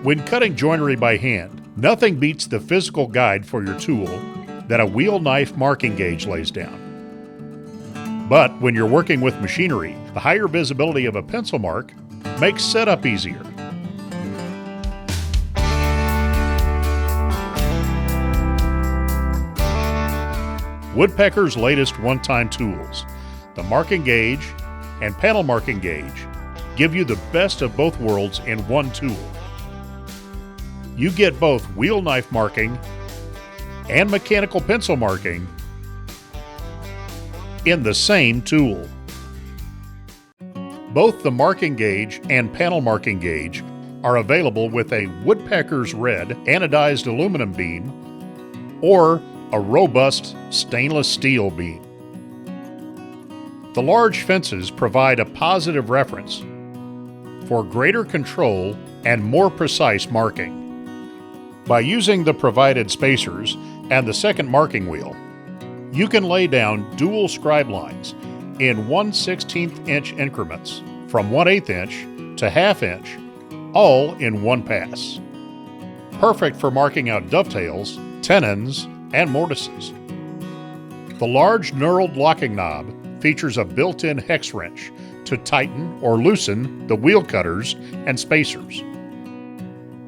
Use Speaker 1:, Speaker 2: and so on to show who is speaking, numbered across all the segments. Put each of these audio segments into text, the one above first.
Speaker 1: When cutting joinery by hand, nothing beats the physical guide for your tool that a wheel knife marking gauge lays down. But when you're working with machinery, the higher visibility of a pencil mark makes setup easier. Woodpecker's latest OneTIME tools, the marking gauge and panel marking gauge, give you the best of both worlds in one tool. You get both wheel knife marking and mechanical pencil marking in the same tool. Both the marking gauge and panel marking gauge are available with a Woodpeckers red anodized aluminum beam or a robust stainless steel beam. The large fences provide a positive reference for greater control and more precise marking. By using the provided spacers and the second marking wheel, you can lay down dual scribe lines in 1/16 inch increments from 1/8 inch to 1/2 inch, all in one pass. Perfect for marking out dovetails, tenons, and mortises. The large knurled locking knob features a built-in hex wrench to tighten or loosen the wheel cutters and spacers.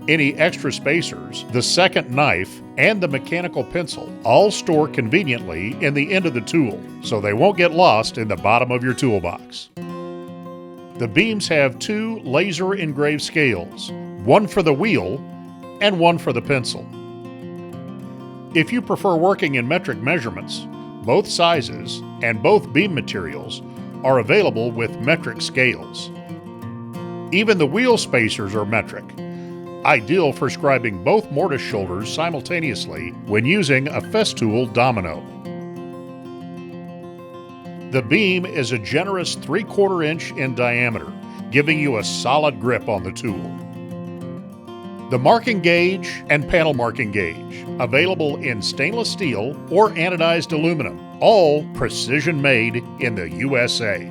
Speaker 1: Any extra spacers, the second knife, and the mechanical pencil all store conveniently in the end of the tool, so they won't get lost in the bottom of your toolbox. The beams have two laser engraved scales, one for the wheel and one for the pencil. If you prefer working in metric measurements, both sizes and both beam materials are available with metric scales. Even the wheel spacers are metric, ideal for scribing both mortise shoulders simultaneously when using a Festool domino. The beam is a generous 3/4 inch in diameter, giving you a solid grip on the tool. The marking gauge and panel marking gauge, available in stainless steel or anodized aluminum, all precision made in the USA.